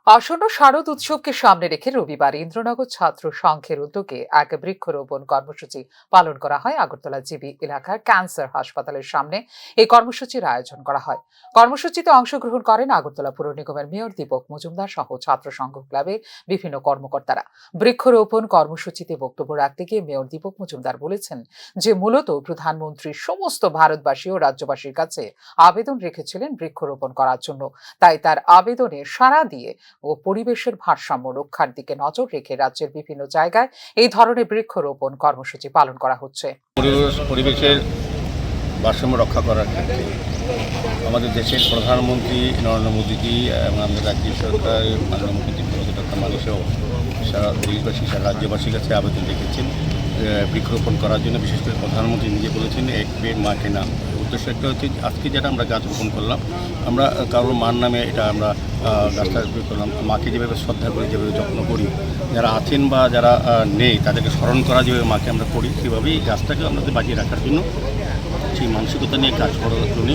আসন্ন শারদ উৎসবকে সামনে রেখে রবিবার ইন্দ্রনগর ছাত্র সংঘের উদ্যোগে এক বৃক্ষরোপণ কর্মসূচি পালন করা হয়। আগরতলা জিবি এলাকার ক্যান্সার হাসপাতালের সামনে এই কর্মসূচির আয়োজন করা হয়। কর্মসূচিতে অংশগ্রহণ করেন আগরতলা পুর নিগমের মেয়র দীপক মজুমদার সহ ছাত্র সংঘ ক্লাবের বিভিন্ন কর্মকর্তারা। বৃক্ষরোপণ কর্মসূচিতে বক্তব্য রাখতে গিয়ে মেয়র দীপক মজুমদার বলেছেন যে মূলত প্রধানমন্ত্রী সমস্ত ভারতবাসী ও রাজ্যবাসীর কাছে আবেদন রেখেছিলেন বৃক্ষরোপণ করার জন্য, তাই তার আবেদনে সাড়া দিয়ে ও পরিবেশের ভারসাম্য রক্ষার দিকে নজর রেখে রাজ্যের বিভিন্ন জায়গায় এই ধরনের বৃক্ষরোপণ কর্মসূচি পালন করা হচ্ছে। পরিবেশের ভারসাম্য রক্ষা করার ক্ষেত্রে আমাদের দেশের প্রধানমন্ত্রী নরেন্দ্র মোদীজি এবং আমাদের রাজ্য সরকার মাননীয় মুখ্যমন্ত্রী ডক্টর মানুষও সারা দেশবাসী সারা রাজ্যবাসীর কাছে আবেদন রেখেছেন বৃক্ষরোপণ করার জন্য। বিশেষ করে প্রধানমন্ত্রী নিজে বলেছেন এক পেড় মা কে নাম। উদ্দেশ্য একটা হচ্ছে আজকে যেটা আমরা গাছ রোপণ করলাম, আমরা কারোর মার নামে এটা আমরা গাছটা করলাম, মাকে যেভাবে শ্রদ্ধা করি, যেভাবে যত্ন করি, যারা আছেন বা যারা নেই তাদেরকে স্মরণ করা যেভাবে মাকে আমরা করি, সেভাবেই গাছটাকে আমাদের বাঁচিয়ে রাখার জন্য সেই মানসিকতা নিয়ে কাজ করার জন্য